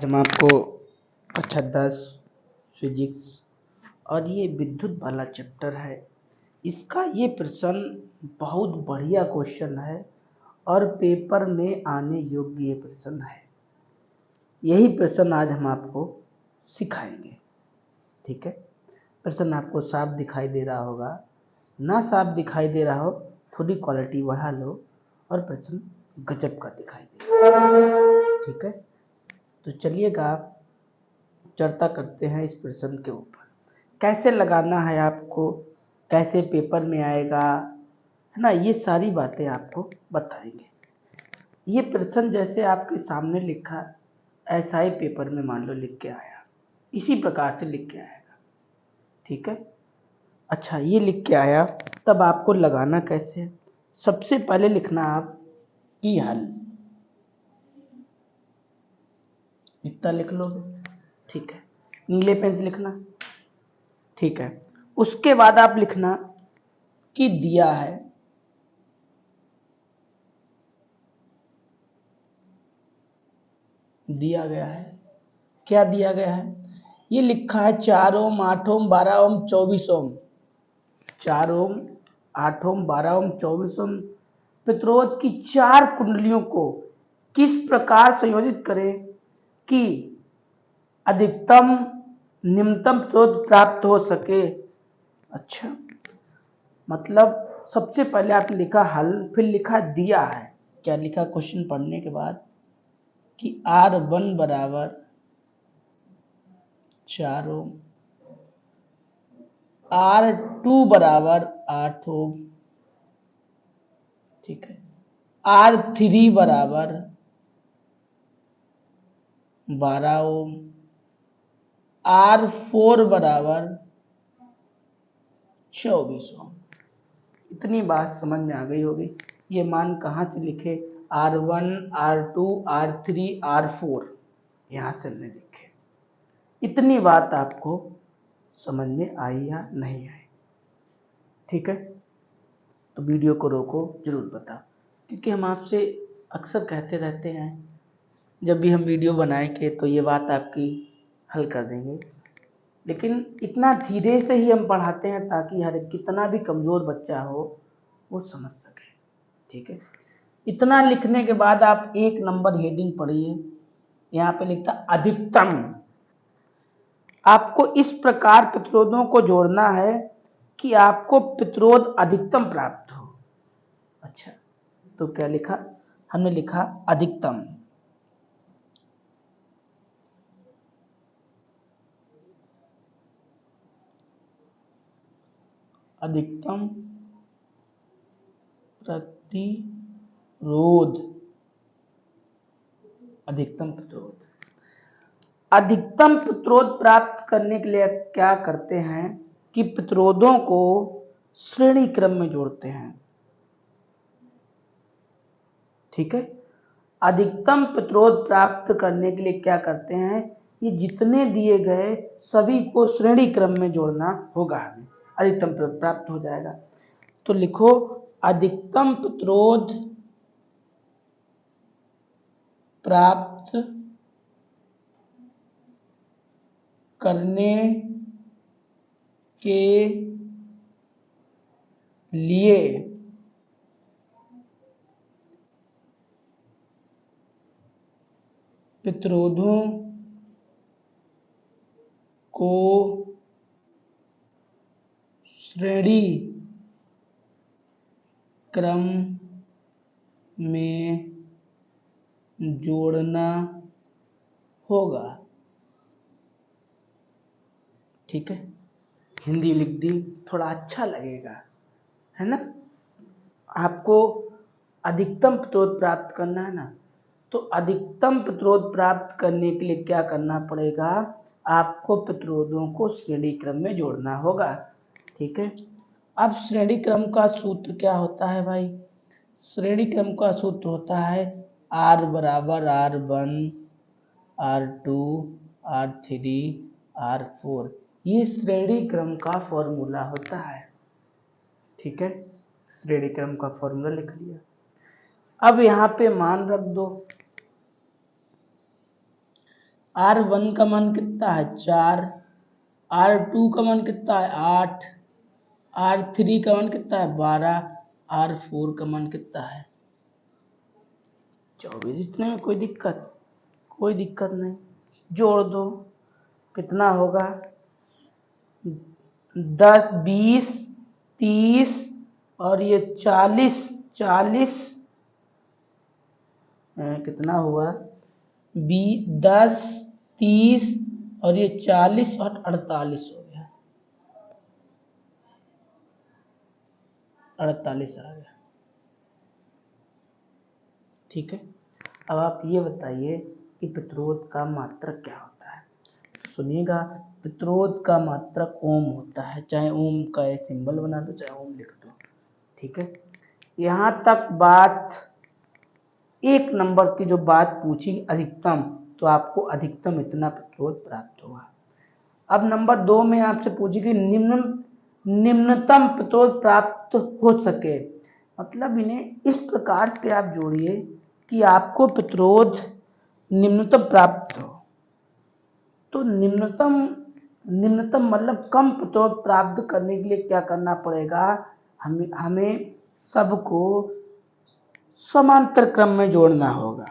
हम आपको कक्षा 10 फिजिक्स और ये विद्युत वाला चैप्टर है। इसका ये प्रश्न बहुत बढ़िया क्वेश्चन है और पेपर में आने योग्य ये प्रश्न है। यही प्रश्न आज हम आपको सिखाएंगे। ठीक है, प्रश्न आपको साफ दिखाई दे रहा होगा, ना साफ दिखाई दे रहा हो थोड़ी क्वालिटी बढ़ा लो और प्रश्न गजब का दिखाई दे। ठीक है, तो चलिएगा चर्चा करते हैं इस प्रश्न के ऊपर। कैसे लगाना है आपको, कैसे पेपर में आएगा, है ना, ये सारी बातें आपको बताएंगे। ये प्रश्न जैसे आपके सामने लिखा ऐसा ही पेपर में मान लो लिख के आया, इसी प्रकार से लिख के आएगा। ठीक है, अच्छा ये लिख के आया, तब आपको लगाना कैसे है? सबसे पहले लिखना आप की हल, इतना लिख लोगे। ठीक है, नीले पेन से लिखना। ठीक है, उसके बाद आप लिखना कि दिया है, दिया गया है। क्या दिया गया है? ये लिखा है 4 ओम 8 ओम 12 ओम 24 ओम। 4 ओम 8 ओम 12 ओम 24 ओम प्रतिरोध की 4 कुंडलियों को किस प्रकार संयोजित करें कि अधिकतम निम्नतम प्रतिरोध प्राप्त हो सके। अच्छा, मतलब सबसे पहले आपने लिखा हल, फिर लिखा दिया है। क्या लिखा क्वेश्चन पढ़ने के बाद कि R1 बराबर 4 ओम, R2 बराबर 8 ओम, ठीक है, R3 बराबर 12 ओम, R4 बराबर 24 ओम। इतनी बात समझ में आ गई होगी। ये मान कहाँ से लिखे? R1, R2, R3, R4 यहाँ से हमने लिखे। इतनी बात आपको समझ में आई या नहीं आई? ठीक है, तो वीडियो को रोको, जरूर बताओ, क्योंकि हम आपसे अक्सर कहते रहते हैं जब भी हम वीडियो बनाएंगे तो ये बात आपकी हल कर देंगे, लेकिन इतना धीरे से ही हम पढ़ाते हैं ताकि हर कितना भी कमज़ोर बच्चा हो वो समझ सके। ठीक है, इतना लिखने के बाद आप 1 नंबर हेडिंग पढ़िए। यहाँ पे लिखता अधिकतम। आपको इस प्रकार प्रतिरोधों को जोड़ना है कि आपको प्रतिरोध अधिकतम प्राप्त हो। अच्छा, तो क्या लिखा हमने? लिखा अधिकतम। अधिकतम प्रतिरोध, अधिकतम प्रतिरोध। अधिकतम प्रतिरोध प्राप्त करने के लिए क्या करते हैं कि प्रतिरोधों को श्रेणी क्रम में जोड़ते हैं। ठीक है, अधिकतम प्रतिरोध प्राप्त करने के लिए क्या करते हैं, ये जितने दिए गए सभी को श्रेणी क्रम में जोड़ना होगा, हमें अधिकतम प्रतिरोध प्राप्त हो जाएगा। तो लिखो अधिकतम प्रतिरोध प्राप्त करने के लिए प्रतिरोधों को श्रेणी क्रम में जोड़ना होगा। ठीक है, हिंदी लिख दी, थोड़ा अच्छा लगेगा, है ना। आपको अधिकतम प्रतिरोध प्राप्त करना है ना, तो अधिकतम प्रतिरोध प्राप्त करने के लिए क्या करना पड़ेगा? आपको प्रतिरोधों को श्रेणी क्रम में जोड़ना होगा। ठीक है, अब श्रेणी क्रम का सूत्र क्या होता है भाई? श्रेणी क्रम का सूत्र होता है R बराबर R1, R2, R3, R4। ये श्रेणी क्रम का फॉर्मूला होता है। ठीक है, श्रेणी क्रम का फॉर्मूला लिख लिया। अब यहाँ पे मान रख दो R1 का मान कितना है 4, R2 का मान कितना है 8, R3 का मान कितना है 12, R4 का मान कितना है 24। इतने में कोई दिक्कत नहीं। जोड़ दो, कितना होगा 10, 20, 30 और ये 40, कितना हुआ 10, 30 और ये 40 और 48 हो गया, 48 आ गया। ठीक है, अब आप ये बताइए कि प्रतिरोध का मात्रक क्या होता है। तो सुनिएगा, प्रतिरोध का मात्रक ओम होता है, चाहे ओम का ये सिंबल बना दो, चाहे ओम लिख दो। ठीक है, यहाँ तक बात 1 नंबर की जो बात पूछी अधिकतम, तो आपको अधिकतम इतना प्रतिरोध प्राप्त होगा। अब नंबर 2 में आपसे पूछेगी निम्नतम प्रतिरोध प्राप्त हो सके, मतलब इन्हें इस प्रकार से आप जोड़िए कि आपको प्रतिरोध निम्नतम प्राप्त हो। तो निम्नतम मतलब कम प्रतिरोध प्राप्त करने के लिए क्या करना पड़ेगा, हमें सबको समांतर क्रम में जोड़ना होगा।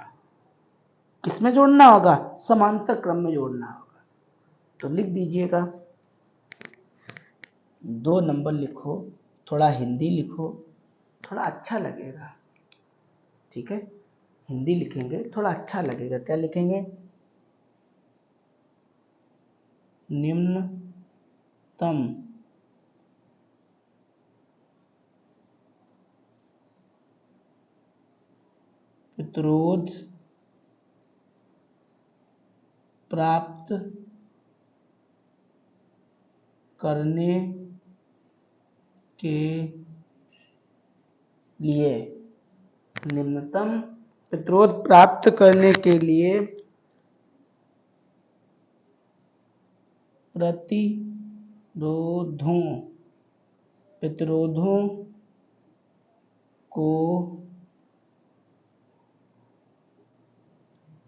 किसमें जोड़ना होगा, समांतर क्रम में जोड़ना होगा। तो लिख दीजिएगा, 2 नंबर लिखो, थोड़ा हिंदी लिखो, थोड़ा अच्छा लगेगा। ठीक है, हिंदी लिखेंगे थोड़ा अच्छा लगेगा। क्या लिखेंगे, निम्नतम प्रतिरोध प्राप्त करने के लिए, निम्नतम प्रतिरोध प्राप्त करने के लिए प्रतिरोधों को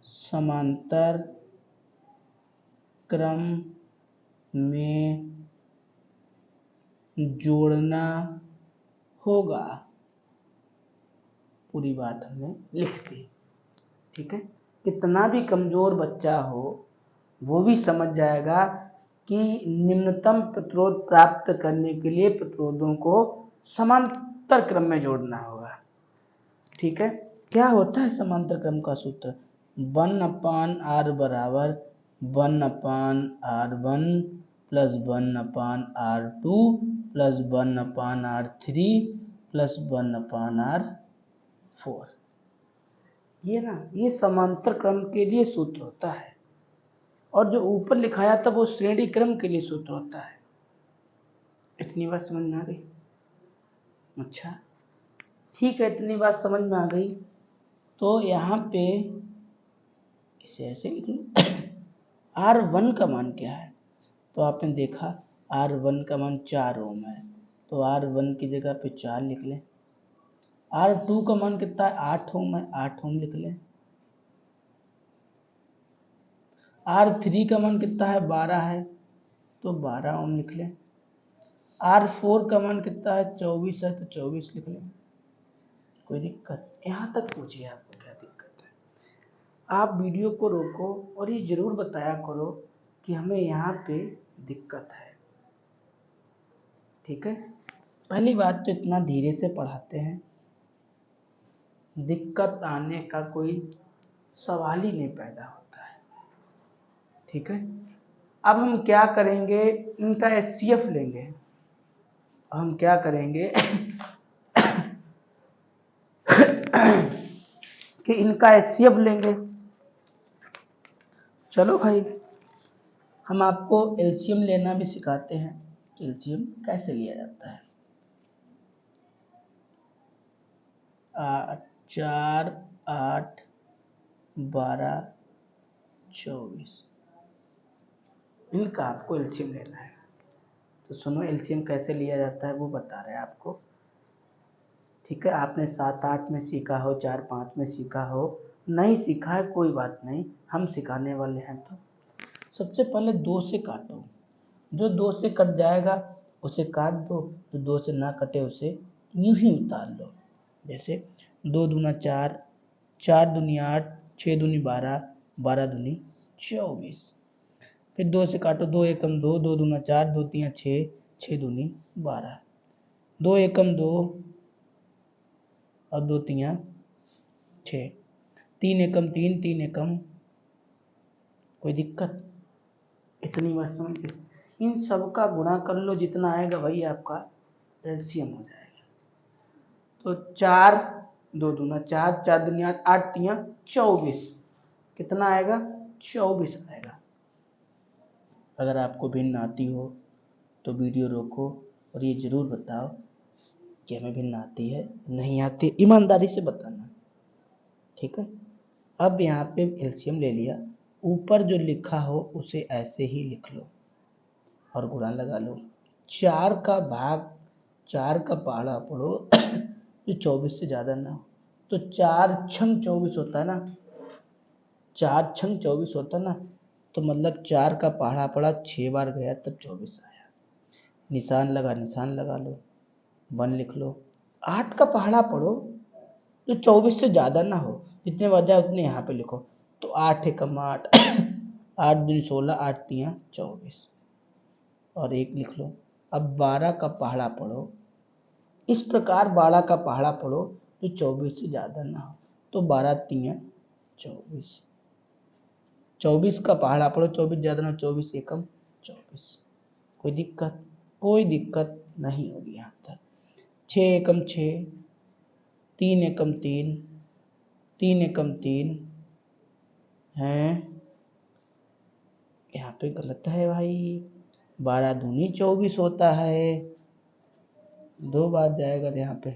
समांतर क्रम में जोड़ना होगा। पूरी बात हमने लिख दी। ठीक है, कितना भी कमजोर बच्चा हो वो भी समझ जाएगा कि निम्नतम प्रतिरोध प्राप्त करने के लिए प्रतिरोधों को समांतर क्रम में जोड़ना होगा। ठीक है, क्या होता है समांतर क्रम का सूत्र, 1/r बराबर 1/r1 plus 1/r2 plus 1/r3 plus 1/r4। ये समांतर क्रम के लिए सूत्र होता है, और जो ऊपर लिखाया था वो श्रेणी क्रम के लिए सूत्र होता है। इतनी बात समझ में आ गई? अच्छा ठीक है, इतनी बात समझ में आ गई तो यहाँ पे इसे ऐसे लिख लो। R1 का मान क्या है, तो आपने देखा R1 का मान 4 ओम है, तो R1 की जगह पे 4 लिख लें। R2 का मान कितना है 8 ओम है, 8 ओम लिख लें। R3 का मान कितना है 12 है, तो 12 ओम लिख लें। R4 का मान कितना है 24 है, तो 24 लिख लें। कोई दिक्कत, यहाँ तक पूछिए आपको क्या दिक्कत है। आप वीडियो को रोको और ये जरूर बताया करो कि हमें यहाँ पे दिक्कत है। ठीक है, पहली बात तो इतना धीरे से पढ़ाते हैं, दिक्कत आने का कोई सवाल ही नहीं पैदा होता है। ठीक है, अब हम क्या करेंगे, इनका HCF लेंगे। हम क्या करेंगे कि इनका HCF लेंगे। चलो भाई, हम आपको एलसीएम लेना भी सिखाते हैं। एलसीएम कैसे लिया जाता है, 4, 8, 12, 24, इनका आपको एलसीएम लेना है। तो सुनो, एलसीएम कैसे लिया जाता है वो बता रहे हैं आपको। ठीक है, आपने 7, 8 में सीखा हो, 4, 5 में सीखा हो, नहीं सीखा है कोई बात नहीं, हम सिखाने वाले हैं। तो सबसे पहले 2 से काटो, जो 2 से कट जाएगा उसे काट दो, जो 2 से ना कटे उसे यूं ही उतार लो। जैसे 2 दूना 4, 4 दूनी 8, 6 दूनी 12, 12 दूनी 24। फिर 2 से काटो, 2 एकम 2, 2 दूना 4, 2 तियां 6, 6 दूनी 12, 2 एकम 2 और 2 तियां 6, 3 एकम 3, 3 एकम। कोई दिक्कत? इतनी बात समझ गए? इन सब का गुणा कर लो, जितना आएगा वही आपका एलसीएम हो जाएगा। तो 4, 2 दूना 4, 4 दूनी 8, 8 तियां 24, कितना आएगा? 24 आएगा। अगर आपको भिन्न आती हो तो वीडियो रोको और ये ज़रूर बताओ कि हमें भिन्न आती है, नहीं आती, ईमानदारी से बताना, ठीक है। अब यहाँ पे एलसीएम ले लिया, ऊपर जो लिखा हो उसे ऐसे ही लिख लो और गुणा लगा लो। 4 का भाग 4 का पहाड़ा पढ़ो जो 24 से ज़्यादा ना हो। तो 4 छंग 24 होता है ना, 4 छंग 24 होता है ना, तो मतलब 4 का पहाड़ा पड़ा 6 बार गया तब 24 आया। निशान लगा लो, 1 लिख लो। 8 का पहाड़ा पढ़ो जो 24 से ज़्यादा ना हो, जितने बार जाए उतने यहाँ पे लिखो। तो 8 एकम 8, 8 दूनी 16, 8 तियां 24 और 1 लिख लो। अब 12 का पहाड़ा पढ़ो, इस प्रकार 12 का पहाड़ा पढ़ो जो 24 से ज़्यादा ना हो। तो 12 तियां 24, 24 का पहाड़ा पढ़ो, 24 ज़्यादा ना हो, 24 एकम 24। कोई दिक्कत? कोई दिक्कत नहीं होगी यहाँ तक। 6 एकम 6, 3 एकम 3, 3 एकम 3 हैं, यहाँ पे गलत है भाई। 12 दूनी 24 होता है, 2 बार जाएगा यहाँ पे,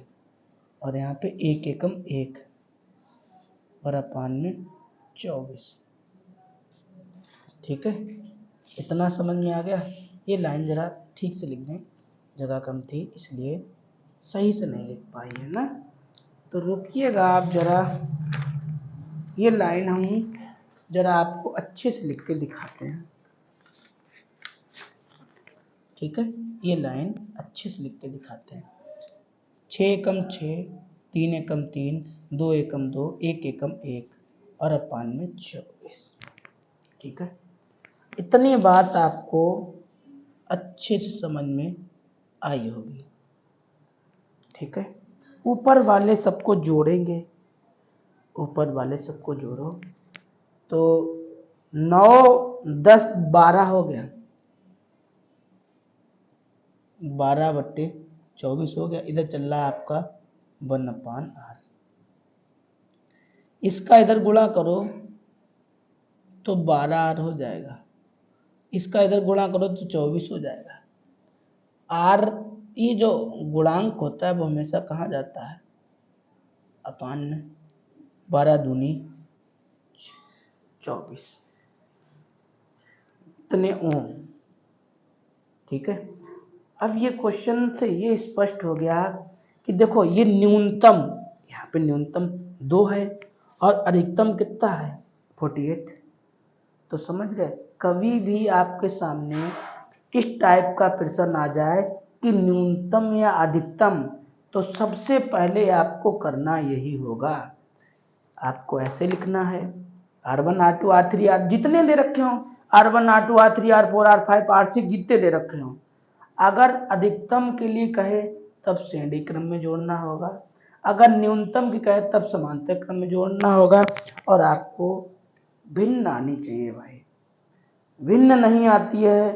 और यहाँ पे 1 एकम 1 और अपान में 24, ठीक है। इतना समझ में आ गया? ये लाइन जरा ठीक से लिख दें, जगह कम थी इसलिए सही से नहीं लिख पाई है ना। तो रुकिएगा आप जरा, ये लाइन हम जरा आपको अच्छे से लिख के दिखाते हैं, ठीक है। ये लाइन अच्छे से लिख के दिखाते हैं। 6 एकम 6, 3 एकम 3, 2 एकम 2, 1 एकम 1 और अपान में 24, ठीक है। इतनी बात आपको अच्छे से समझ में आई होगी, ठीक है। ऊपर वाले सबको जोड़ेंगे, ऊपर वाले सबको जोड़ो तो 9, 10, 12 हो गया, 12/24 हो गया। इधर चल रहा है आपका 1/r। इसका इधर गुणा करो तो 12r हो जाएगा, इसका इधर गुणा करो तो 24 हो जाएगा। r, ये जो गुणांक होता है वो हमेशा कहाँ जाता है? अपान में। 12 दूनी 24, इतने ओम, ठीक है। अब ये क्वेश्चन से ये स्पष्ट हो गया कि देखो ये न्यूनतम, यहाँ पे न्यूनतम 2 है और अधिकतम कितना है? 48। तो समझ गए, कभी भी आपके सामने इस टाइप का प्रश्न आ जाए कि न्यूनतम या अधिकतम, तो सबसे पहले आपको करना यही होगा, आपको ऐसे लिखना है R1 R2 R3 R जितने दे रखे हों, R1 R2 R3 R4 R5 R6 जितने दे रखे हों, अगर अधिकतम के लिए कहे तब श्रेणी क्रम में जोड़ना होगा, अगर न्यूनतम की कहे तब समांतर क्रम में जोड़ना होगा, और आपको भिन्न आनी चाहिए भाई। भिन्न नहीं आती है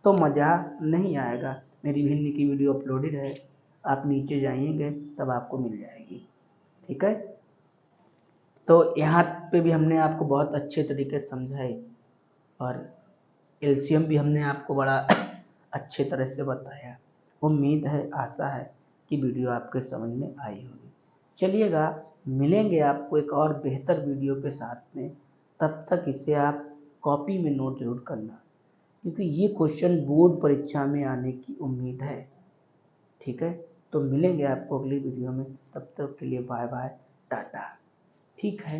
तो मज़ा नहीं आएगा। मेरी भिन्न की वीडियो अपलोडेड है, आप नीचे जाइएंगे तब आपको मिल जाएगी, ठीक है। तो यहाँ पे भी हमने आपको बहुत अच्छे तरीके से समझाई और एलसीएम भी हमने आपको बड़ा अच्छे तरह से बताया। उम्मीद है, आशा है कि वीडियो आपके समझ में आई होगी। चलिएगा, मिलेंगे आपको एक और बेहतर वीडियो के साथ में। तब तक इसे आप कॉपी में नोट जरूर करना, क्योंकि ये क्वेश्चन बोर्ड परीक्षा में आने की उम्मीद है, ठीक है। तो मिलेंगे आपको अगली वीडियो में, तब तक के लिए बाय बाय, टाटा, ठीक है।